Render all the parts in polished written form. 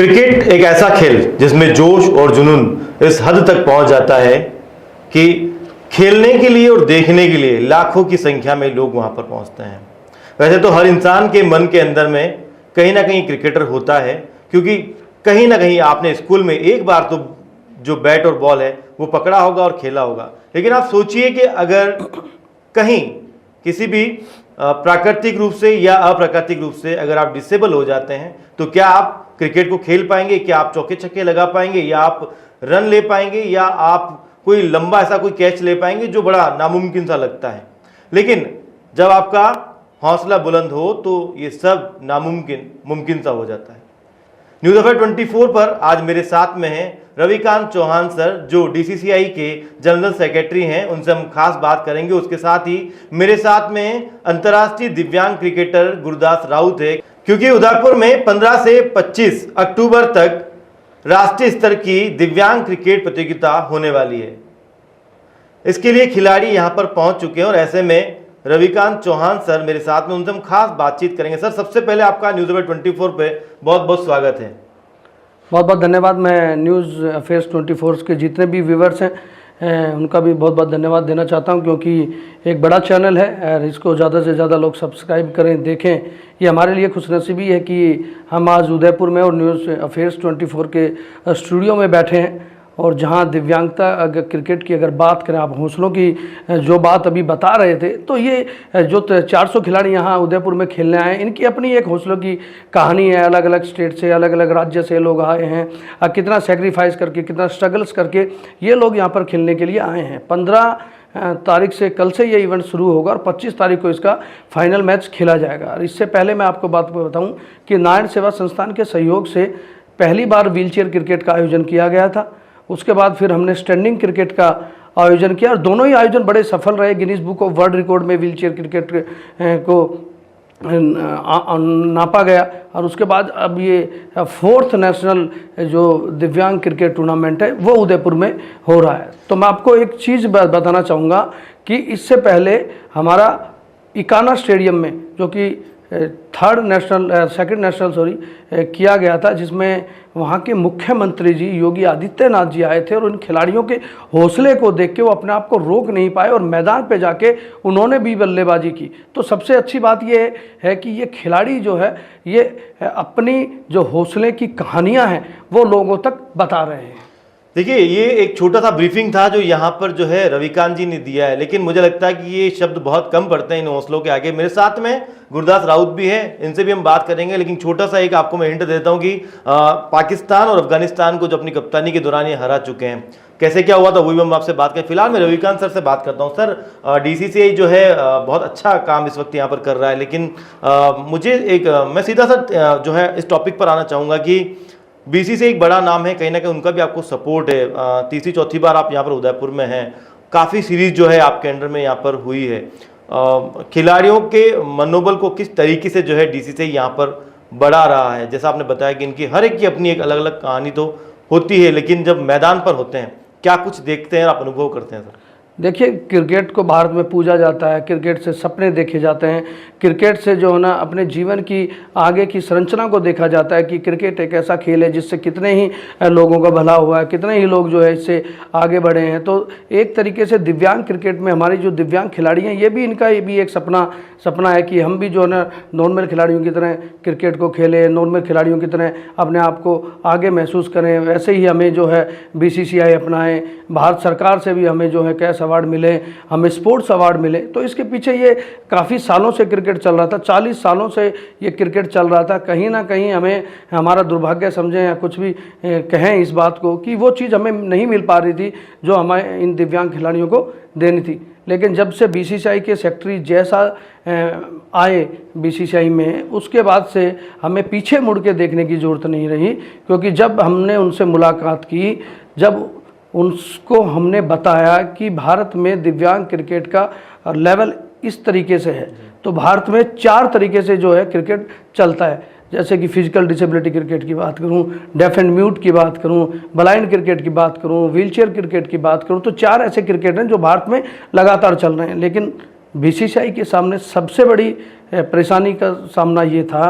Cricket एक ऐसा खेल जिसमें जोश और जुनून इस हद तक पहुंच जाता है कि खेलने के लिए और देखने के लिए लाखों की संख्या में लोग वहां पर पहुंचते हैं। वैसे तो हर इंसान के मन के अंदर में कहीं ना कहीं क्रिकेटर होता है, क्योंकि कहीं ना कहीं आपने स्कूल में एक बार तो जो बैट और बॉल है वो पकड़ा होगा और खेला होगा। लेकिन आप सोचिए कि अगर कहीं किसी भी प्राकृतिक रूप से या अप्राकृतिक रूप से अगर आप डिसेबल हो जाते हैं तो क्या आप क्रिकेट को खेल पाएंगे? क्या आप चौके छक्के लगा पाएंगे, या आप रन ले पाएंगे, या आप कोई लंबा ऐसा कोई कैच ले पाएंगे, जो बड़ा नामुमकिन सा लगता है। लेकिन जब आपका हौसला बुलंद हो तो ये सब नामुमकिन मुमकिन सा हो जाता है। न्यूज़ अफेयर 24 पर आज मेरे साथ में हैं रविकांत चौहान सर, जो डीसीसीआई के जनरल सेक्रेटरी हैं। उनसे हम खास बात करेंगे। उसके साथ ही मेरे साथ में अंतर्राष्ट्रीय दिव्यांग क्रिकेटर गुरदास राउत है, क्योंकि उदयपुर में 15 से 25 अक्टूबर तक राष्ट्रीय स्तर की दिव्यांग क्रिकेट प्रतियोगिता होने वाली है। इसके लिए खिलाड़ी यहां पर पहुंच चुके हैं और ऐसे में रविकांत चौहान सर मेरे साथ में, उनसे हम खास बातचीत करेंगे। सर, सबसे पहले आपका न्यूज़ अफेयर 24 पे बहुत बहुत स्वागत है। बहुत बहुत धन्यवाद। मैं न्यूज़ अफेयर्स 24 के जितने भी व्यूवर्स हैं उनका भी बहुत बहुत धन्यवाद देना चाहता हूं, क्योंकि एक बड़ा चैनल है और इसको ज़्यादा से ज़्यादा लोग सब्सक्राइब करें, देखें। ये हमारे लिए खुशनसीबी है कि हम आज उदयपुर में और न्यूज़ अफेयर्स 24 के स्टूडियो में बैठे हैं, और जहां दिव्यांगता अगर क्रिकेट की अगर बात करें, आप हौसलों की जो बात अभी बता रहे थे, तो ये जो 400 खिलाड़ी यहाँ उदयपुर में खेलने आए हैं, इनकी अपनी एक हौसलों की कहानी है। अलग अलग स्टेट से, अलग अलग राज्य से लोग आए हैं, कितना सेक्रीफाइस करके, कितना स्ट्रगल्स करके ये लोग यहाँ पर खेलने के लिए आए हैं। 15 तारीख से, कल से ये इवेंट शुरू होगा और 25 तारीख को इसका फाइनल मैच खेला जाएगा। और इससे पहले मैं आपको बात बताऊँ कि नारायण सेवा संस्थान के सहयोग से पहली बार व्हीलचेयर क्रिकेट का आयोजन किया गया था। उसके बाद फिर हमने स्टैंडिंग क्रिकेट का आयोजन किया और दोनों ही आयोजन बड़े सफल रहे। Guinness book of world record में व्हीलचेयर क्रिकेट को नापा गया, और उसके बाद अब ये 4th नेशनल जो दिव्यांग क्रिकेट टूर्नामेंट है वो उदयपुर में हो रहा है। तो मैं आपको एक चीज़ बताना चाहूँगा कि इससे पहले हमारा इकाना स्टेडियम में, जो कि सेकंड नेशनल किया गया था, जिसमें वहाँ के मुख्यमंत्री जी योगी आदित्यनाथ जी आए थे, और उन खिलाड़ियों के हौसले को देख के वो अपने आप को रोक नहीं पाए और मैदान पे जाके उन्होंने भी बल्लेबाजी की। तो सबसे अच्छी बात ये है कि ये खिलाड़ी जो है ये अपनी जो हौसले की कहानियाँ हैं वो लोगों तक बता रहे हैं। देखिए, ये एक छोटा सा ब्रीफिंग था जो यहाँ पर जो है रविकांत जी ने दिया है, लेकिन मुझे लगता है कि ये शब्द बहुत कम पड़ते हैं इन हौसलों के आगे। मेरे साथ में गुरदास राउत भी है, इनसे भी हम बात करेंगे। लेकिन छोटा सा एक आपको मैं हिंट देता हूँ कि पाकिस्तान और अफगानिस्तान को जो अपनी कप्तानी के दौरान ये हरा चुके हैं, कैसे क्या हुआ था वही हम आपसे बात करें। फिलहाल मैं रविकांत सर से बात करता हूँ। सर, डीसीसीआई जो है बहुत अच्छा काम इस वक्त यहाँ पर कर रहा है, लेकिन मुझे मैं सीधा सा जो है इस टॉपिक पर आना चाहूँगा कि बीसीसीआई एक बड़ा नाम है, कहीं ना कहीं उनका भी आपको सपोर्ट है। तीसरी चौथी बार आप यहाँ पर उदयपुर में हैं, काफ़ी सीरीज जो है आपके अंडर में यहाँ पर हुई है। खिलाड़ियों के मनोबल को किस तरीके से जो है डीसीसीआई यहाँ पर बढ़ा रहा है? जैसा आपने बताया कि इनकी हर एक की अपनी एक अलग अलग कहानी तो होती है, लेकिन जब मैदान पर होते हैं क्या कुछ देखते हैं, आप अनुभव करते हैं? सर, देखिए, क्रिकेट को भारत में पूजा जाता है, क्रिकेट से सपने देखे जाते हैं, क्रिकेट से जो है ना अपने जीवन की आगे की संरचना को देखा जाता है कि क्रिकेट एक ऐसा खेल है जिससे कितने ही लोगों का भला हुआ है, कितने ही लोग जो है इससे आगे बढ़े हैं। तो एक तरीके से दिव्यांग क्रिकेट में हमारी जो दिव्यांग खिलाड़ी हैं, ये भी एक सपना है कि हम भी जो है ना नॉर्मल खिलाड़ियों की तरह क्रिकेट को खेलें, नॉर्मल खिलाड़ियों की तरह अपने आप को आगे महसूस करें। वैसे ही हमें जो है बीसीसीआई अपनाएं, भारत सरकार से भी हमें जो है कैश अवार्ड मिले, हमें स्पोर्ट्स अवार्ड मिले। तो इसके पीछे ये काफ़ी सालों से क्रिकेट चल रहा था, 40 सालों से ये क्रिकेट चल रहा था। कहीं ना कहीं हमें हमारा दुर्भाग्य समझें या कुछ भी कहें इस बात को कि वो चीज़ हमें नहीं मिल पा रही थी जो हमें इन दिव्यांग खिलाड़ियों को देनी थी। लेकिन जब से बीसीसीआई के सेक्रेटरी जैसा आए बीसीसीआई में, उसके बाद से हमें पीछे मुड़ के देखने की ज़रूरत नहीं रही, क्योंकि जब हमने उनसे मुलाकात की, जब उनको हमने बताया कि भारत में दिव्यांग क्रिकेट का लेवल इस तरीके से है, तो भारत में 4 तरीके से जो है क्रिकेट चलता है। जैसे कि फिजिकल डिसेबिलिटी क्रिकेट की बात करूं, डेफ एंड म्यूट की बात करूं, ब्लाइंड क्रिकेट की बात करूं, व्हीलचेयर क्रिकेट की बात करूं, तो 4 ऐसे क्रिकेट हैं जो भारत में लगातार चल रहे हैं। लेकिन बीसीसीआई के सामने सबसे बड़ी परेशानी का सामना ये था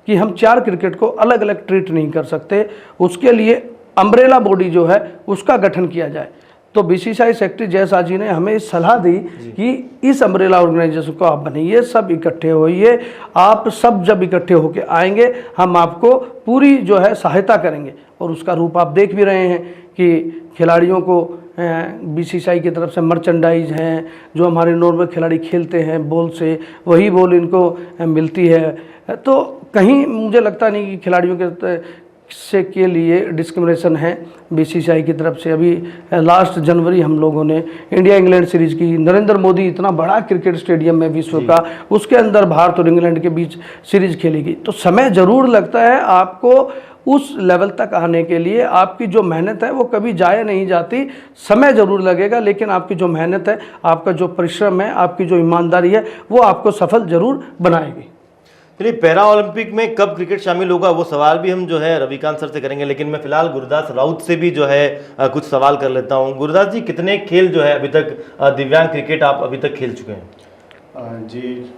कि हम 4 क्रिकेट को अलग अलग ट्रीट नहीं कर सकते, उसके लिए अम्ब्रेला बॉडी जो है उसका गठन किया जाए। तो बीसीसीआई सेक्रेटरी जय शाह जी ने हमें इस सलाह दी कि इस अम्ब्रेला ऑर्गेनाइजेशन को आप बनाइए, सब इकट्ठे होइए, आप सब जब इकट्ठे होके आएंगे हम आपको पूरी जो है सहायता करेंगे। और उसका रूप आप देख भी रहे हैं कि खिलाड़ियों को बीसीसीआई की तरफ से मर्चेंडाइज हैं, जो हमारे नॉर्मल खिलाड़ी खेलते हैं बॉल से, वही बॉल इनको मिलती है। तो कहीं मुझे लगता नहीं कि खिलाड़ियों के से के लिए डिस्क्रिमिनेशन है बीसीसीआई की तरफ से। अभी लास्ट जनवरी हम लोगों ने इंडिया इंग्लैंड सीरीज की, नरेंद्र मोदी इतना बड़ा क्रिकेट स्टेडियम है विश्व का, उसके अंदर भारत और इंग्लैंड के बीच सीरीज खेली गई। तो समय ज़रूर लगता है आपको उस लेवल तक आने के लिए, आपकी जो मेहनत है वो कभी जाया नहीं जाती, समय ज़रूर लगेगा, लेकिन आपकी जो मेहनत है, आपका जो परिश्रम है, आपकी जो ईमानदारी है, वो आपको सफल ज़रूर बनाएगी। चलिए, पैरा ओलंपिक में कब क्रिकेट शामिल होगा वो सवाल भी हम जो है रविकांत सर से करेंगे, लेकिन मैं फिलहाल गुरदास राउत से भी जो है कुछ सवाल कर लेता हूं। गुरदास जी, कितने खेल जो है अभी तक दिव्यांग क्रिकेट आप अभी तक खेल चुके हैं? जी,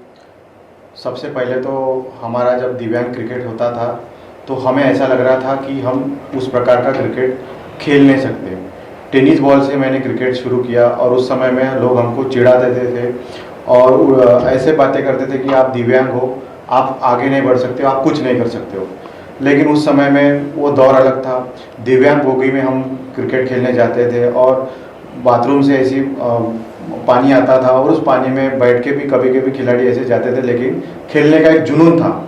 सबसे पहले तो हमारा जब दिव्यांग क्रिकेट होता था तो हमें ऐसा लग रहा था कि हम उस प्रकार का क्रिकेट खेल नहीं सकते। टेनिस बॉल से मैंने क्रिकेट शुरू किया और उस समय में लोग हमको चिढ़ा देते थे और ऐसे बातें करते थे कि आप दिव्यांग हो, आप आगे नहीं बढ़ सकते हो, आप कुछ नहीं कर सकते हो। लेकिन उस समय में वो दौर अलग था। दिव्यांग बोगी में हम क्रिकेट खेलने जाते थे और बाथरूम से ऐसी पानी आता था और उस पानी में बैठ के भी कभी कभी खिलाड़ी ऐसे जाते थे, लेकिन खेलने का एक जुनून था।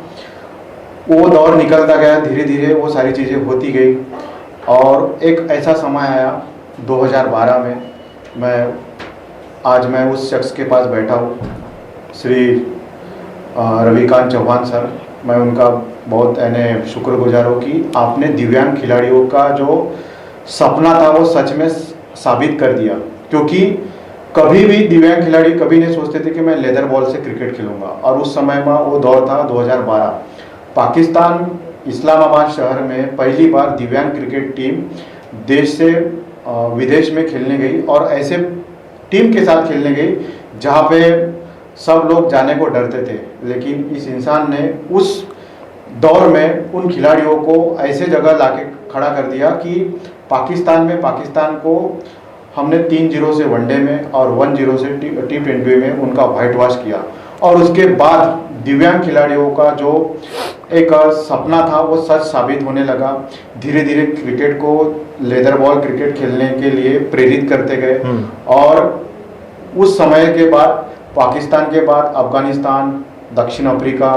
वो दौर निकलता गया, धीरे धीरे वो सारी चीज़ें होती गई और एक ऐसा समय आया 2012 में आज मैं उस शख्स के पास बैठा हूँ, श्री रविकांत चौहान सर। मैं उनका बहुत शुक्रगुजार हूँ कि आपने दिव्यांग खिलाड़ियों का जो सपना था वो सच में साबित कर दिया, क्योंकि कभी भी दिव्यांग खिलाड़ी कभी नहीं सोचते थे कि मैं लेदर बॉल से क्रिकेट खेलूंगा। और उस समय में वो दौर था 2012, पाकिस्तान इस्लामाबाद शहर में पहली बार दिव्यांग क्रिकेट टीम देश से विदेश में खेलने गई और ऐसे टीम के साथ खेलने गई जहाँ पे सब लोग जाने को डरते थे। लेकिन इस इंसान ने उस दौर में उन खिलाड़ियों को ऐसे जगह लाके खड़ा कर दिया कि पाकिस्तान को हमने 3-0 से वनडे में और 1-0 से T20 में उनका व्हाइट वॉश किया। और उसके बाद दिव्यांग खिलाड़ियों का जो एक सपना था वो सच साबित होने लगा। धीरे धीरे क्रिकेट को लेदर बॉल क्रिकेट खेलने के लिए प्रेरित करते गए और उस समय के बाद पाकिस्तान के बाद अफगानिस्तान, दक्षिण अफ्रीका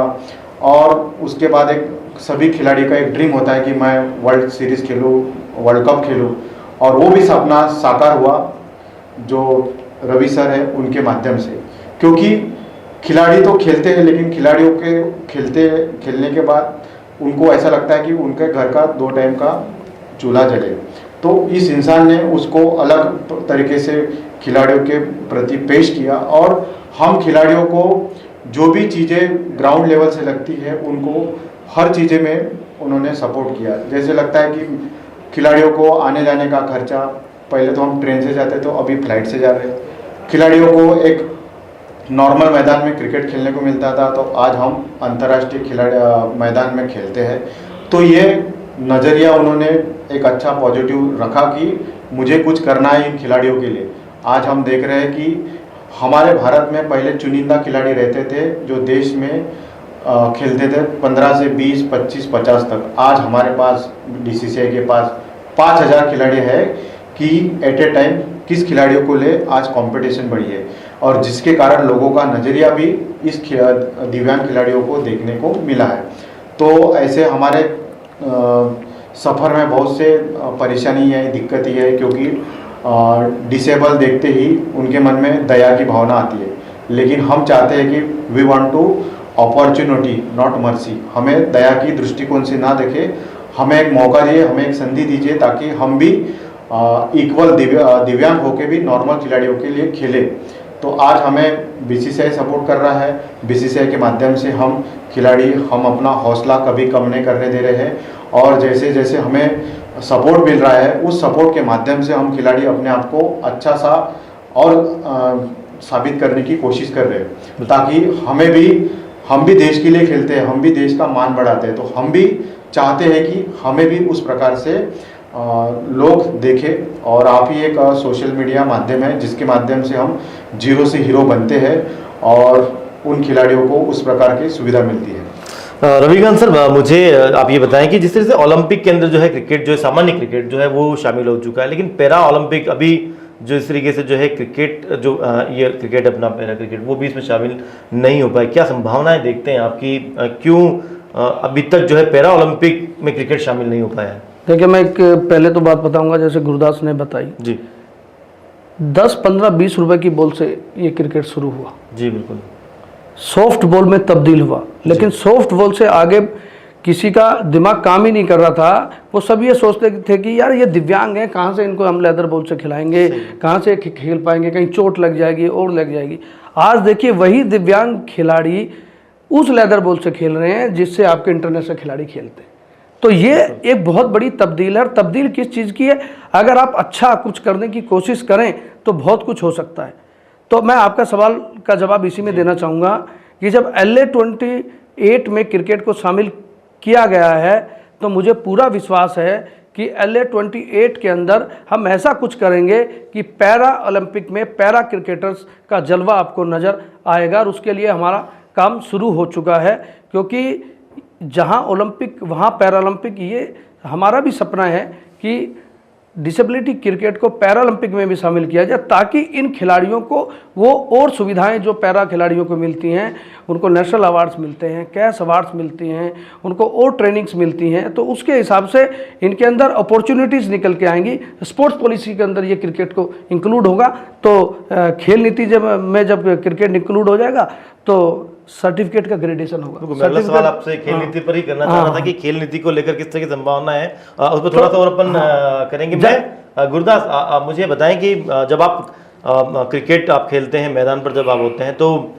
और उसके बाद एक सभी खिलाड़ी का एक ड्रीम होता है कि मैं वर्ल्ड सीरीज़ खेलूँ, वर्ल्ड कप खेलूँ, और वो भी सपना साकार हुआ जो रवि सर है उनके माध्यम से। क्योंकि खिलाड़ी तो खेलते हैं, लेकिन खिलाड़ियों के खेलने के बाद उनको ऐसा लगता है कि उनके घर का 2 टाइम का चूल्हा जले। तो इस इंसान ने उसको अलग तरीके से खिलाड़ियों के प्रति पेश किया और हम खिलाड़ियों को जो भी चीज़ें ग्राउंड लेवल से लगती है उनको हर चीज़ें में उन्होंने सपोर्ट किया। जैसे लगता है कि खिलाड़ियों को आने जाने का खर्चा, पहले तो हम ट्रेन से जाते तो अभी फ्लाइट से जा रहे हैं। खिलाड़ियों को एक नॉर्मल मैदान में क्रिकेट खेलने को मिलता था तो आज हम अंतर्राष्ट्रीय मैदान में खेलते हैं। तो ये नज़रिया उन्होंने एक अच्छा पॉजिटिव रखा कि मुझे कुछ करना है इन खिलाड़ियों के लिए। आज हम देख रहे हैं कि हमारे भारत में पहले चुनिंदा खिलाड़ी रहते थे जो देश में खेलते थे 15 से 20, 25, 50 तक। आज हमारे पास बीसीसीआई के पास 5000 खिलाड़ी है कि एट ए टाइम किस खिलाड़ियों को ले आज कंपटीशन बढ़ी है और जिसके कारण लोगों का नज़रिया भी इस दिव्यांग खिलाड़ियों को देखने को मिला है। तो ऐसे हमारे सफ़र में बहुत से परेशानी है, दिक्कत ही है, क्योंकि डिसेबल देखते ही उनके मन में दया की भावना आती है। लेकिन हम चाहते हैं कि we want to opportunity not mercy. हमें दया की दृष्टिकोण से ना देखे, हमें एक मौका दिए, हमें एक संधि दीजिए ताकि हम भी इक्वल दिव्यांग होकर भी नॉर्मल खिलाड़ियों के लिए खेले। तो आज हमें बीसीसीआई सपोर्ट कर रहा है। बीसीसीआई के माध्यम से हम खिलाड़ी हम अपना हौसला कभी कम नहीं करने दे रहे हैं और जैसे जैसे हमें सपोर्ट मिल रहा है उस सपोर्ट के माध्यम से हम खिलाड़ी अपने आप को अच्छा सा और साबित करने की कोशिश कर रहे हैं ताकि हमें भी हम भी देश के लिए खेलते हैं, हम भी देश का मान बढ़ाते हैं, तो हम भी चाहते हैं कि हमें भी उस प्रकार से लोग देखें। और आप ही एक सोशल मीडिया माध्यम है जिसके माध्यम से हम जीरो से हीरो बनते हैं और उन खिलाड़ियों को उस प्रकार की सुविधा मिलती है। रविकांत सर, मुझे आप ये बताएं कि जिस तरह से ओलंपिक के अंदर जो है क्रिकेट जो है, सामान्य क्रिकेट जो है वो शामिल हो चुका है, लेकिन पैरा ओलंपिक अभी जो इस तरीके से जो है क्रिकेट जो ये क्रिकेट अपना पैरा क्रिकेट वो भी इसमें शामिल नहीं हो पाए। क्या संभावनाएं देखते हैं आपकी, क्यों अभी तक जो है पैरा ओलंपिक में क्रिकेट शामिल नहीं हो पाया है? देखिए, मैं एक पहले तो बात बताऊंगा, जैसे गुरदास ने बताई जी 10, 15, 20 रुपए की बॉल से ये क्रिकेट शुरू हुआ, जी बिल्कुल, सॉफ्ट बॉल में तब्दील हुआ, लेकिन सॉफ्ट बॉल से आगे किसी का दिमाग काम ही नहीं कर रहा था। वो सब ये सोचते थे कि यार ये दिव्यांग हैं, कहाँ से इनको हम लेदर बॉल से खिलाएंगे, कहाँ से खेल पाएंगे, कहीं चोट लग जाएगी और लग जाएगी। आज देखिए वही दिव्यांग खिलाड़ी उस लेदर बॉल से खेल रहे हैं जिससे आपके इंटरनेशनल खिलाड़ी खेलते हैं। तो ये एक बहुत बड़ी तब्दील है। और तब्दील किस चीज़ की है? अगर आप अच्छा कुछ करने की कोशिश करें तो बहुत कुछ हो सकता है। तो मैं आपका सवाल का जवाब इसी में देना चाहूँगा कि जब LA28 में क्रिकेट को शामिल किया गया है तो मुझे पूरा विश्वास है कि LA28 के अंदर हम ऐसा कुछ करेंगे कि पैरा ओलंपिक में पैरा क्रिकेटर्स का जलवा आपको नज़र आएगा। और उसके लिए हमारा काम शुरू हो चुका है, क्योंकि जहां ओलंपिक वहां पैरा ओलंपिक। ये हमारा भी सपना है कि डिसेबिलिटी क्रिकेट को पैरालंपिक में भी शामिल किया जाए, ताकि इन खिलाड़ियों को वो और सुविधाएं जो पैरा खिलाड़ियों को मिलती हैं, उनको नेशनल अवार्ड्स मिलते हैं, कैश अवार्ड्स मिलती हैं, उनको और ट्रेनिंग्स मिलती हैं, तो उसके हिसाब से इनके अंदर अपॉर्चुनिटीज़ निकल के आएंगी। स्पोर्ट्स पॉलिसी के अंदर ये क्रिकेट को इंक्लूड होगा। तो खेल नीति जब क्रिकेट इंक्लूड हो जाएगा तो सर्टिफिकेट का ग्रेडेशन होगा। मैं अगला सवाल आपसे खेल नीति पर ही करना चाह रहा था कि खेल नीति को लेकर किस तरह की संभावना है, उस पर थोड़ा सा और अपन करेंगे। मैं गुरदास, मुझे बताएं कि जब आप क्रिकेट आप खेलते हैं, मैदान पर जब आप होते हैं, तो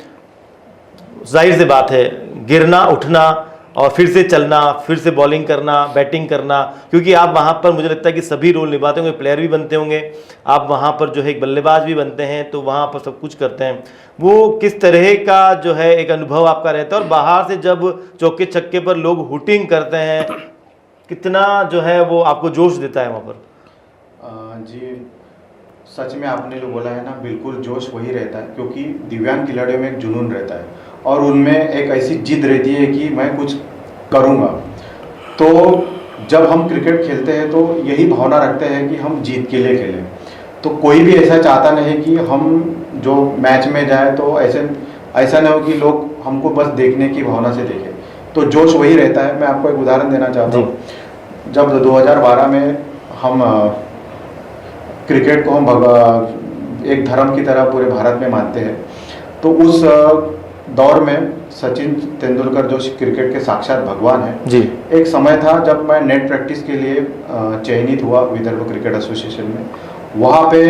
जाहिर सी बात है गिरना उठना और फिर से चलना, फिर से बॉलिंग करना, बैटिंग करना, क्योंकि आप वहाँ पर मुझे लगता है कि सभी रोल निभाते होंगे, प्लेयर भी बनते होंगे, आप वहाँ पर जो है एक बल्लेबाज भी बनते हैं, तो वहाँ पर सब कुछ करते हैं। वो किस तरह का जो है एक अनुभव आपका रहता है, और बाहर से जब चौके छक्के पर लोग हुटिंग करते हैं, कितना जो है वो आपको जोश देता है वहाँ पर? जी सच में आपने जो बोला है ना, बिल्कुल जोश वही रहता है, क्योंकि दिव्यांग खिलाड़ियों में एक जुनून रहता है और उनमें एक ऐसी जिद रहती है कि मैं कुछ करूँगा। तो जब हम क्रिकेट खेलते हैं तो यही भावना रखते हैं कि हम जीत के लिए खेलें। तो कोई भी ऐसा चाहता नहीं कि हम जो मैच में जाए तो ऐसा नहीं हो कि लोग हमको बस देखने की भावना से देखें, तो जोश वही रहता है। मैं आपको एक उदाहरण देना चाहता हूँ। जब 2012 में हम क्रिकेट को हम एक धर्म की तरह पूरे भारत में मानते हैं, तो उस दौर में सचिन तेंदुलकर जो क्रिकेट के साक्षात भगवान हैं जी, एक समय था जब मैं नेट प्रैक्टिस के लिए चयनित हुआ विदर्भ क्रिकेट एसोसिएशन में। वहाँ पे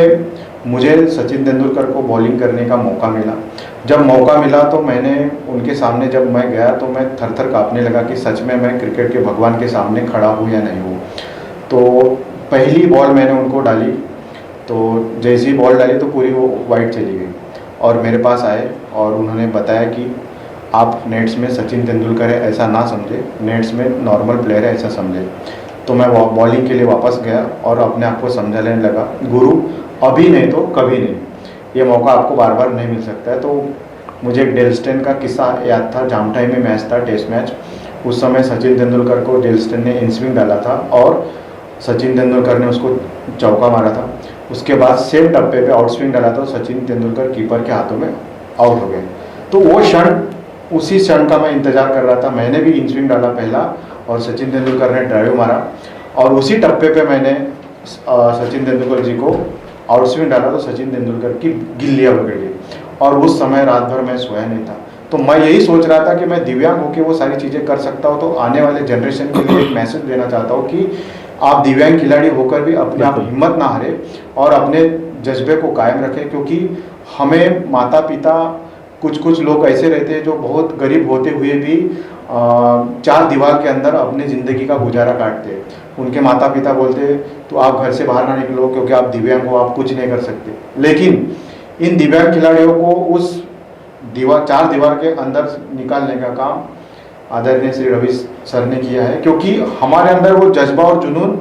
मुझे सचिन तेंदुलकर को बॉलिंग करने का मौका मिला। जब मौका मिला तो मैंने उनके सामने जब मैं गया तो मैं थर थर काँपने लगा कि सच में मैं क्रिकेट के भगवान के सामने खड़ा हूँ या नहीं हूँ। तो पहली बॉल मैंने उनको डाली, तो जैसी बॉल डाली तो पूरी वो वाइड चली गई और मेरे पास आए और उन्होंने बताया कि आप नेट्स में सचिन तेंदुलकर है ऐसा ना समझे, नेट्स में नॉर्मल प्लेयर है ऐसा समझे। तो मैं बॉलिंग के लिए वापस गया और अपने आप को समझाने लगा, गुरु अभी नहीं तो कभी नहीं, ये मौका आपको बार बार नहीं मिल सकता है। तो मुझे एक डेल स्टेन का किस्सा याद था। जामठाई में मैच था, टेस्ट मैच। उस समय सचिन तेंदुलकर को डेल स्टेन ने इन स्विंग डाला था और सचिन तेंदुलकर ने उसको चौका मारा था। उसके बाद सेम टप्पे पे आउट स्विंग डाला तो सचिन तेंदुलकर कीपर के हाथों में आउट हो गए। तो वो क्षण, उसी क्षण का मैं इंतजार कर रहा था। मैंने भी इन स्विंग डाला पहला और सचिन तेंदुलकर ने ड्राइव मारा और उसी टप्पे पे मैंने सचिन तेंदुलकर जी को आउट स्विंग डाला तो सचिन तेंदुलकर की गिल्लियाँ पकड़ गई और उस समय रात भर मैं सोया नहीं था। तो मैं यही सोच रहा था कि मैं दिव्यांग होकर वो सारी चीज़ें कर सकता हूँ। तो आने वाले जनरेशन के लिए एक मैसेज देना चाहता हूँ कि आप दिव्यांग खिलाड़ी होकर भी अपने आप हिम्मत ना हारे और अपने जज्बे को कायम रखें, क्योंकि हमें माता पिता कुछ लोग ऐसे रहते हैं जो बहुत गरीब होते हुए भी चार दीवार के अंदर अपनी ज़िंदगी का गुजारा काटते हैं। उनके माता पिता बोलते तो आप घर से बाहर ना निकलो क्योंकि आप दिव्यांग हो, आप कुछ नहीं कर सकते। लेकिन इन दिव्यांग खिलाड़ियों को उस चार दीवार के अंदर निकालने का काम आदरणीय श्री रवि सर ने किया है, क्योंकि हमारे अंदर वो जज्बा और जुनून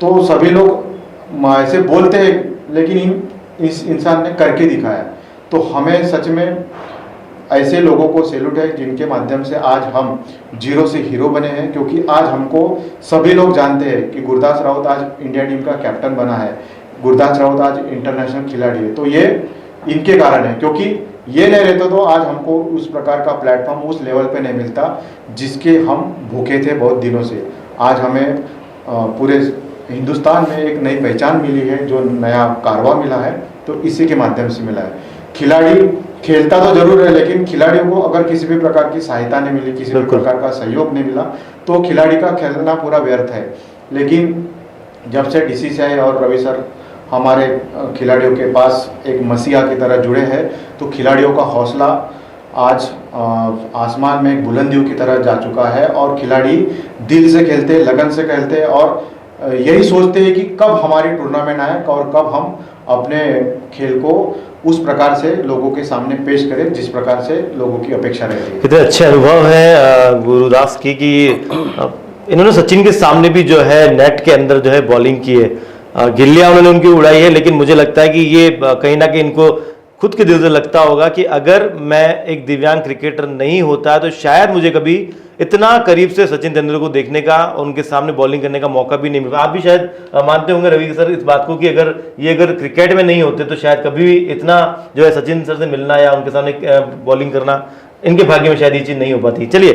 तो सभी लोग ऐसे बोलते हैं, लेकिन इस इंसान ने करके दिखाया। तो हमें सच में ऐसे लोगों को सैल्यूट है जिनके माध्यम से आज हम जीरो से हीरो बने हैं, क्योंकि आज हमको सभी लोग जानते हैं कि गुरदास राउत आज इंडिया टीम का कैप्टन बना है, गुरदास राउत आज इंटरनेशनल खिलाड़ी है। तो ये इनके कारण है, क्योंकि ये नहीं रहते तो आज हमको उस प्रकार का प्लेटफॉर्म उस लेवल पे नहीं मिलता जिसके हम भूखे थे बहुत दिनों से। आज हमें पूरे हिंदुस्तान में एक नई पहचान मिली है, जो नया कारवा मिला है, तो इसी के माध्यम से मिला है। खिलाड़ी खेलता तो जरूर है, लेकिन खिलाड़ियों को अगर किसी भी प्रकार की सहायता नहीं मिली, किसी भी प्रकार का सहयोग नहीं मिला, तो खिलाड़ी का खेलना पूरा व्यर्थ है। लेकिन जब से DCCI और रवि सर हमारे खिलाड़ियों के पास एक मसीहा की तरह जुड़े हैं, तो खिलाड़ियों का हौसला आज आसमान में एक बुलंदियों की तरह जा चुका है, और खिलाड़ी दिल से खेलते, लगन से खेलते हैं, और यही सोचते हैं कि कब हमारी टूर्नामेंट आए और कब हम अपने खेल को उस प्रकार से लोगों के सामने पेश करें जिस प्रकार से लोगों की अपेक्षा रहती है। कितने अच्छे अनुभव है गुरुदास की कि इन्होंने सचिन के सामने भी जो है नेट के अंदर जो है बॉलिंग की है, गिल्लियां उन्होंने उनकी उड़ाई है, लेकिन मुझे लगता है कि ये कहीं ना कहीं इनको खुद के दिल से लगता होगा कि अगर मैं एक दिव्यांग क्रिकेटर नहीं होता तो शायद मुझे कभी इतना करीब से सचिन तेंदुलकर को देखने का, उनके सामने बॉलिंग करने का मौका भी नहीं मिला। आप भी शायद मानते होंगे रवि सर इस बात को कि अगर क्रिकेट में नहीं होते तो शायद कभी भी इतना जो है सचिन सर से मिलना या उनके सामने बॉलिंग करना इनके भाग्य में शायद ये चीज नहीं हो पाती। चलिए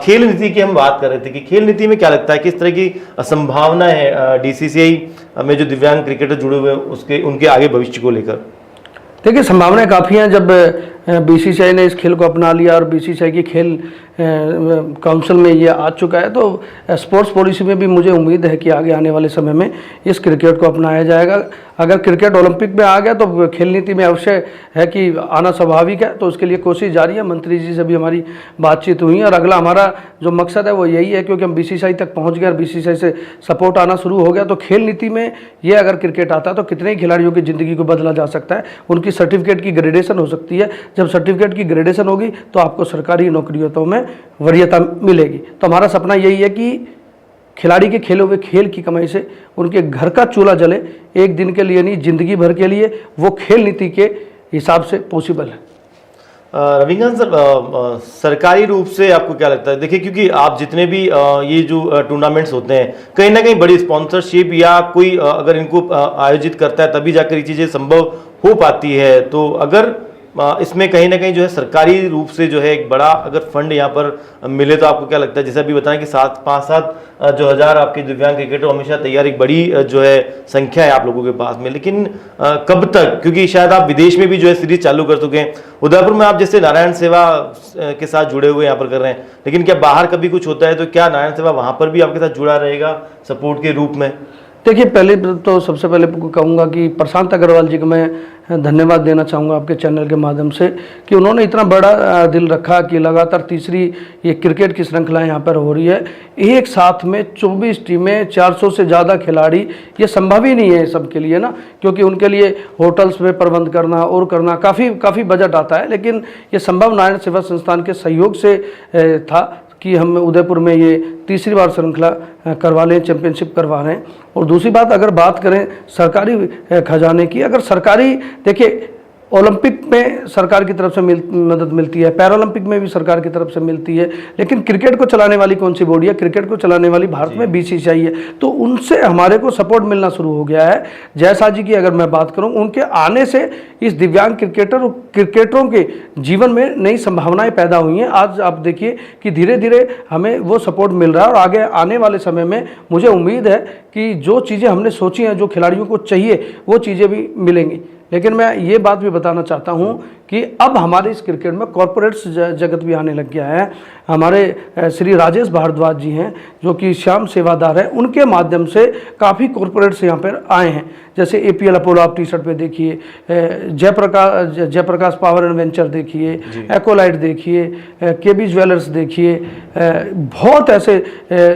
खेल नीति की हम बात कर रहे थे कि खेल नीति में क्या लगता है, किस तरह की संभावना है DCCI में जो दिव्यांग क्रिकेटर जुड़े हुए हैं उनके आगे भविष्य को लेकर? देखिए, संभावनाएं काफ़ी हैं। जब BCCI ने इस खेल को अपना लिया और BCCI की खेल काउंसिल में ये आ चुका है, तो स्पोर्ट्स पॉलिसी में भी मुझे उम्मीद है कि आगे आने वाले समय में इस क्रिकेट को अपनाया जाएगा। अगर क्रिकेट ओलंपिक में आ गया तो खेल नीति में अवश्य है कि आना स्वाभाविक है, तो उसके लिए कोशिश जारी है। मंत्री जी से भी हमारी बातचीत हुई है, और अगला हमारा जो मकसद है वो यही है, क्योंकि हम BCCI तक पहुँच गए और BCCI से सपोर्ट आना शुरू हो गया, तो खेल नीति में ये अगर क्रिकेट आता है तो कितने ही खिलाड़ियों की ज़िंदगी को बदला जा सकता है। उनकी सर्टिफिकेट की ग्रेडेशन हो सकती है। जब सर्टिफिकेट की ग्रेडेशन होगी तो आपको सरकारी नौकरियों में वरीयता मिलेगी। तो हमारा सपना यही है कि खिलाड़ी के खेले हुए खेल की कमाई से उनके घर का चूल्हा जले, एक दिन के लिए नहीं, जिंदगी भर के लिए। वो खेल नीति के हिसाब से पॉसिबल है। रविकांत सर, सरकारी रूप से आपको क्या लगता है? देखिए, क्योंकि आप जितने भी ये जो टूर्नामेंट्स होते हैं, कहीं ना कहीं बड़ी स्पॉन्सरशिप या कोई अगर इनको आयोजित करता है तभी जाकर ये चीज़ें संभव हो पाती है। तो अगर इसमें कहीं ना कहीं जो है सरकारी रूप से जो है एक बड़ा अगर फंड यहाँ पर मिले तो आपको क्या लगता है? जैसे अभी बताएं कि 5-7 जो हज़ार आपके दिव्यांग क्रिकेटर हमेशा तैयार, एक बड़ी जो है संख्या है आप लोगों के पास में, लेकिन कब तक? क्योंकि शायद आप विदेश में भी जो है सीरीज चालू कर चुके हैं। उदयपुर में आप जैसे नारायण सेवा के साथ जुड़े हुए यहाँ पर कर रहे हैं, लेकिन क्या बाहर कभी कुछ होता है तो क्या नारायण सेवा वहाँ पर भी आपके साथ जुड़ा रहेगा सपोर्ट के रूप में? देखिए, पहले तो सबसे पहले कहूँगा कि प्रशांत अग्रवाल जी को मैं धन्यवाद देना चाहूँगा आपके चैनल के माध्यम से, कि उन्होंने इतना बड़ा दिल रखा कि लगातार तीसरी ये क्रिकेट की श्रृंखला यहाँ पर हो रही है। एक साथ में 24 टीमें, 400 से ज़्यादा खिलाड़ी, ये संभव ही नहीं है सबके लिए ना, क्योंकि उनके लिए होटल्स में प्रबंध करना और करना काफ़ी बजट आता है। लेकिन ये संभव नारायण सेवा संस्थान के सहयोग से था कि हम उदयपुर में ये तीसरी बार श्रृंखला करवा लें, चैंपियनशिप करवा रहे हैं। और दूसरी बात, अगर बात करें सरकारी खजाने की, अगर सरकारी, देखिए ओलंपिक में सरकार की तरफ से मदद मिलती है, पैरालंपिक में भी सरकार की तरफ से मिलती है, लेकिन क्रिकेट को चलाने वाली कौन सी बॉडी है? क्रिकेट को चलाने वाली भारत में BCCI है। तो उनसे हमारे को सपोर्ट मिलना शुरू हो गया है। जयसा जी की अगर मैं बात करूं, उनके आने से इस दिव्यांग क्रिकेटरों के जीवन में नई संभावनाएं पैदा हुई हैं। आज आप देखिए कि धीरे धीरे हमें वो सपोर्ट मिल रहा है, और आगे आने वाले समय में मुझे उम्मीद है कि जो चीज़ें हमने सोची हैं, जो खिलाड़ियों को चाहिए, वो चीज़ें भी मिलेंगी। लेकिन मैं ये बात भी बताना चाहता हूँ कि अब हमारे इस क्रिकेट में कॉरपोरेट्स जगत भी आने लग गया है। हमारे श्री राजेश भारद्वाज जी हैं, जो कि श्याम सेवादार हैं, उनके माध्यम से काफ़ी कॉरपोरेट्स यहाँ पर आए हैं। जैसे APL अपोलो आप टी-शर्ट पे देखिए, जयप्रकाश पावर एंड वेंचर देखिए, एकोलाइट देखिए, KB ज्वेलर्स देखिए, बहुत ऐसे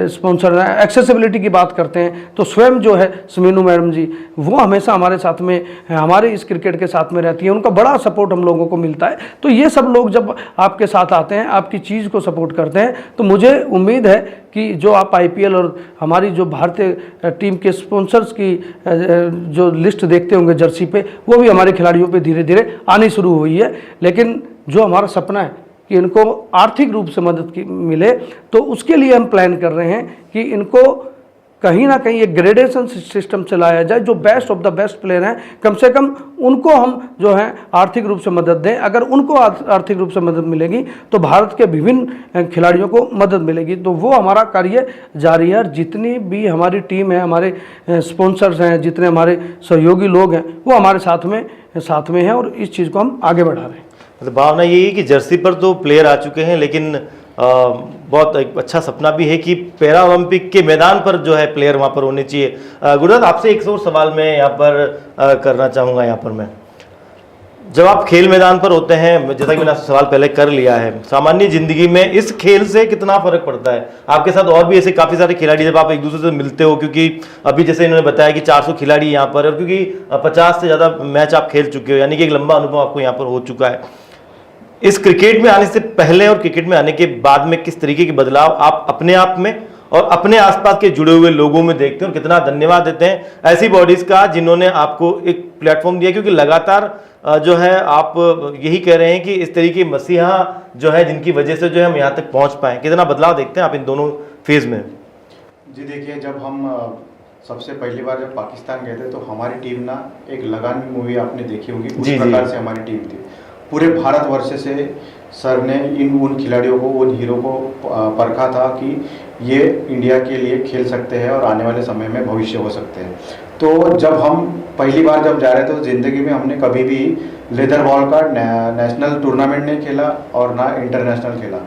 स्पॉन्सर हैं। एक्सेसिबिलिटी की बात करते हैं तो स्वयं जो है समीनू मैडम जी, वो हमेशा हमारे साथ में हमारे इस क्रिकेट के साथ में रहती हैं, उनका बड़ा सपोर्ट हम लोगों को मिलता है। तो ये सब लोग जब आपके साथ आते हैं, आपकी चीज़ को सपोर्ट करते हैं, तो मुझे उम्मीद है कि जो आप आईपीएल और हमारी जो भारतीय टीम के स्पॉन्सर्स की जो लिस्ट देखते होंगे जर्सी पे, वो भी हमारे खिलाड़ियों पे धीरे धीरे आनी शुरू हुई है। लेकिन जो हमारा सपना है कि इनको आर्थिक रूप से मदद की मिले, तो उसके लिए हम प्लान कर रहे हैं कि इनको कहीं ना कहीं एक ग्रेडेशन सिस्टम चलाया जाए। जो best of the best player हैं, कम से कम उनको हम जो है आर्थिक रूप से मदद दें। अगर उनको आर्थिक रूप से मदद मिलेगी तो भारत के विभिन्न खिलाड़ियों को मदद मिलेगी। तो वो हमारा कार्य जारी है। और जितनी भी हमारी टीम है, हमारे स्पॉन्सर्स हैं, जितने हमारे सहयोगी लोग हैं, वो हमारे साथ में हैं और इस चीज़ को हम आगे बढ़ा रहे हैं। मतलब भावना यही है कि जर्सी पर तो प्लेयर आ चुके हैं, लेकिन बहुत एक अच्छा सपना भी है कि पैरा ओलंपिक के मैदान पर जो है प्लेयर वहाँ पर होने चाहिए। गुरुदास, आपसे एक और सवाल मैं यहाँ पर करना चाहूँगा। यहाँ पर मैं, जब आप खेल मैदान पर होते हैं, जैसा कि मैंने आपसे सवाल पहले कर लिया है, सामान्य जिंदगी में इस खेल से कितना फर्क पड़ता है? आपके साथ और भी ऐसे काफ़ी सारे खिलाड़ी, जब आप एक दूसरे से मिलते हो, क्योंकि अभी जैसे इन्होंने बताया कि 400 खिलाड़ी यहाँ पर, और क्योंकि 50 से ज़्यादा मैच आप खेल चुके हो, यानी कि एक लंबा अनुभव आपको यहाँ पर हो चुका है। इस क्रिकेट में आने से पहले और क्रिकेट में आने के बाद में किस तरीके के बदलाव आप अपने आप में और अपने आसपास के जुड़े हुए लोगों में देखते हैं, और कितना धन्यवाद देते हैं ऐसी बॉडीज का जिन्होंने आपको एक प्लेटफॉर्म दिया? क्योंकि लगातार जो है आप यही कह रहे हैं कि इस तरीके मसीहा जो है जिनकी वजह से जो है हम यहाँ तक पहुँच पाए। कितना बदलाव देखते हैं आप इन दोनों फेज में? जी देखिए, जब हम सबसे पहली बार जब पाकिस्तान गए थे तो हमारी टीम ना, एक लगान मूवी आपने देखी होगी, उस प्रकार से हमारी टीम थी। पूरे भारतवर्ष से सर ने उन खिलाड़ियों को, उन हीरो को परखा था कि ये इंडिया के लिए खेल सकते हैं और आने वाले समय में भविष्य हो सकते हैं। तो जब हम पहली बार जब जा रहे थे तो ज़िंदगी में हमने कभी भी लेदर बॉल का नेशनल टूर्नामेंट नहीं खेला और ना इंटरनेशनल खेला।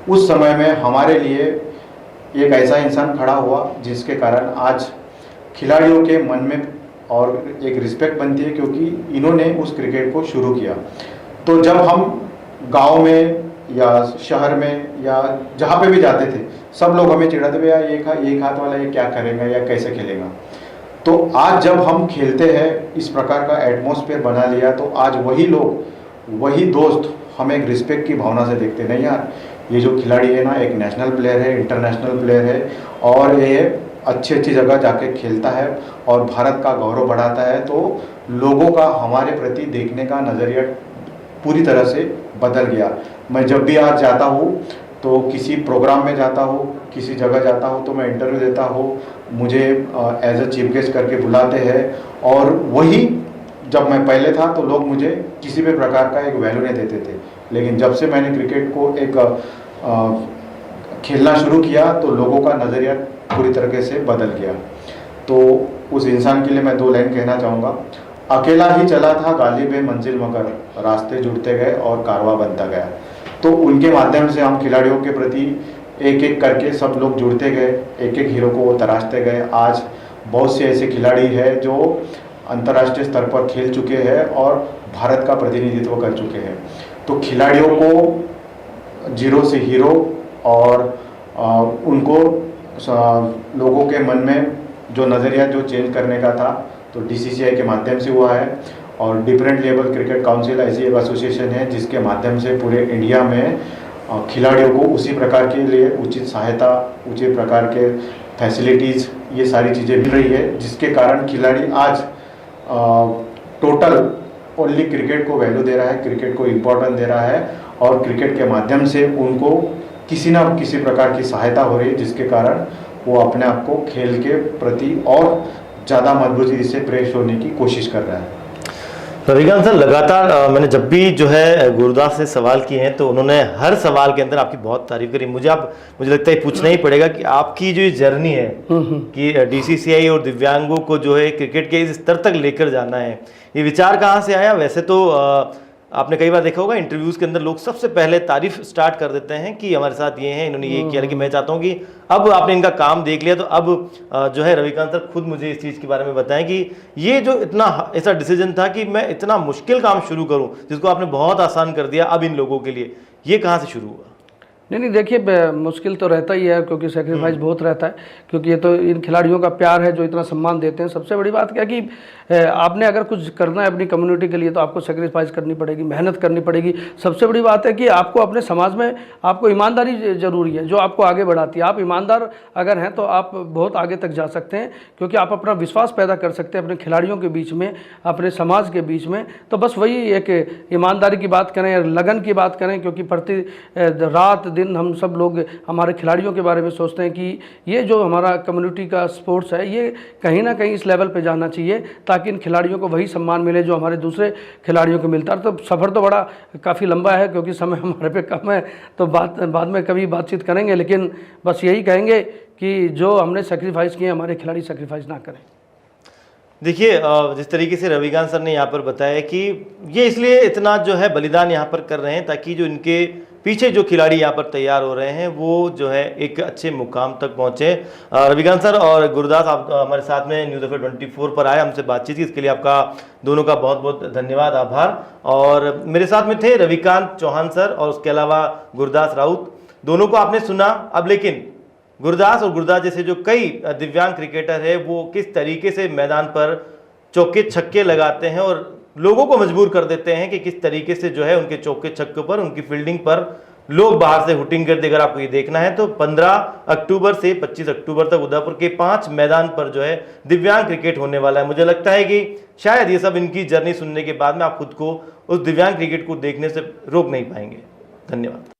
उस समय में हमारे लिए एक ऐसा इंसान खड़ा हुआ जिसके कारण आज खिलाड़ियों के मन में और एक रिस्पेक्ट बनती है, क्योंकि इन्होंने उस क्रिकेट को शुरू किया। तो जब हम गांव में या शहर में या जहाँ पे भी जाते थे, सब लोग हमें चिढ़ाते, भैया एक हाथ वाला ये क्या करेगा या कैसे खेलेगा। तो आज जब हम खेलते हैं, इस प्रकार का एटमॉस्फेयर बना लिया, तो आज वही लोग, वही दोस्त हमें एक रिस्पेक्ट की भावना से देखते, नहीं यार ये जो खिलाड़ी है ना, एक नेशनल प्लेयर है, इंटरनेशनल प्लेयर है, और ये अच्छी जगह जाके खेलता है और भारत का गौरव बढ़ाता है। तो लोगों का हमारे प्रति देखने का नज़रिया पूरी तरह से बदल गया। मैं जब भी आज जाता हूँ तो किसी प्रोग्राम में जाता हूँ, किसी जगह जाता हूँ, तो मैं इंटरव्यू देता हूँ, मुझे एज अ चीफ गेस्ट करके बुलाते हैं। और वही जब मैं पहले था तो लोग मुझे किसी भी प्रकार का एक वैल्यू नहीं देते थे, लेकिन जब से मैंने क्रिकेट को एक खेलना शुरू किया तो लोगों का नज़रिया पूरी तरीके से बदल गया। तो उस इंसान के लिए मैं 2 लाइन कहना चाहूँगा। अकेला ही चला था गालिब मंजिल, मगर रास्ते जुड़ते गए और कारवा बनता गया। तो उनके माध्यम से हम खिलाड़ियों के प्रति एक एक करके सब लोग जुड़ते गए, एक एक हीरो को वो तराशते गए। आज बहुत से ऐसे खिलाड़ी हैं जो अंतर्राष्ट्रीय स्तर पर खेल चुके हैं और भारत का प्रतिनिधित्व कर चुके हैं। तो खिलाड़ियों को जीरो से हीरो, और उनको लोगों के मन में जो नज़रिया जो चेंज करने का था, तो DCCI के माध्यम से हुआ है। और डिफरेंट लेवल क्रिकेट काउंसिल ऐसी एक एसोसिएशन है जिसके माध्यम से पूरे इंडिया में खिलाड़ियों को उसी प्रकार के लिए उचित सहायता, उचित प्रकार के फैसिलिटीज़, ये सारी चीज़ें मिल रही है, जिसके कारण खिलाड़ी आज टोटल ओनली क्रिकेट को वैल्यू दे रहा है, क्रिकेट को इम्पोर्टेंस दे रहा है, और क्रिकेट के माध्यम से उनको किसी न किसी प्रकार की सहायता हो रही है, जिसके कारण वो अपने आप को खेल के प्रति और ज़्यादा मजबूती से प्रेस होने की कोशिश कर रहा है। रविकांत सर, लगातार मैंने जब भी जो है गुरुदास से सवाल किए हैं तो उन्होंने हर सवाल के अंदर आपकी बहुत तारीफ करी। मुझे लगता है पूछना ही पड़ेगा कि आपकी जो ये जर्नी है कि DCCI और दिव्यांगों को जो है क्रिकेट के इस स्तर तक लेकर जाना है, ये विचार कहाँ से आया? वैसे तो आपने कई बार देखा होगा इंटरव्यूज़ के अंदर लोग सबसे पहले तारीफ स्टार्ट कर देते हैं कि हमारे साथ ये हैं, इन्होंने ये किया, लेकिन मैं चाहता हूँ कि अब आपने इनका काम देख लिया तो अब जो है रविकांत सर खुद मुझे इस चीज़ के बारे में बताएं कि ये जो इतना ऐसा डिसीजन था कि मैं इतना मुश्किल काम शुरू करूँ जिसको आपने बहुत आसान कर दिया अब इन लोगों के लिए, ये कहाँ से शुरू हुआ? नहीं देखिए मुश्किल तो रहता ही है, क्योंकि सेक्रीफाइस बहुत रहता है, क्योंकि ये तो इन खिलाड़ियों का प्यार है जो इतना सम्मान देते हैं। सबसे बड़ी बात क्या है कि आपने अगर कुछ करना है अपनी कम्युनिटी के लिए तो आपको सेक्रीफाइस करनी पड़ेगी, मेहनत करनी पड़ेगी। सबसे बड़ी बात है कि आपको अपने समाज में आपको ईमानदारी ज़रूरी है, जो आपको आगे बढ़ाती है। आप ईमानदार अगर हैं तो आप बहुत आगे तक जा सकते हैं, क्योंकि आप अपना विश्वास पैदा कर सकते हैं अपने खिलाड़ियों के बीच में, अपने समाज के बीच में। तो बस वही एक ईमानदारी की बात करें, लगन की बात करें, क्योंकि प्रति रात दिन हम सब लोग हमारे खिलाड़ियों के बारे में सोचते हैं कि ये जो हमारा कम्युनिटी का स्पोर्ट्स है ये कहीं ना कहीं इस लेवल पे जाना चाहिए, ताकि इन खिलाड़ियों को वही सम्मान मिले जो हमारे दूसरे खिलाड़ियों को मिलता है। तो सफ़र तो बड़ा काफ़ी लंबा है, क्योंकि समय हमारे पे कम है, तो बाद में कभी बातचीत करेंगे। लेकिन बस यही कहेंगे कि जो हमने सेक्रीफाइस किए हमारे खिलाड़ी सेक्रीफाइस ना करें। देखिए जिस तरीके से रविकांत सर ने यहाँ पर बताया कि ये इसलिए इतना जो है बलिदान यहाँ पर कर रहे हैं ताकि जो इनके पीछे जो खिलाड़ी यहाँ पर तैयार हो रहे हैं वो जो है एक अच्छे मुकाम तक पहुँचे। रविकांत सर और गुरदास, आप हमारे साथ में न्यूज़ एफएम 24 पर आए, हमसे बातचीत की, इसके लिए आपका दोनों का बहुत बहुत धन्यवाद, आभार। और मेरे साथ में थे रविकांत चौहान सर और उसके अलावा गुरदास राउत। दोनों को आपने सुना। अब लेकिन गुरदास और गुरदास जैसे जो कई दिव्यांग क्रिकेटर है वो किस तरीके से मैदान पर चौके छक्के लगाते हैं और लोगों को मजबूर कर देते हैं कि किस तरीके से जो है उनके चौके छक्के पर, उनकी फील्डिंग पर लोग बाहर से हुटिंग करते। अगर आपको ये देखना है तो 15 अक्टूबर से 25 अक्टूबर तक उदयपुर के 5 मैदान पर जो है दिव्यांग क्रिकेट होने वाला है। मुझे लगता है कि शायद ये सब इनकी जर्नी सुनने के बाद में आप खुद को उस दिव्यांग क्रिकेट को देखने से रोक नहीं पाएंगे। धन्यवाद।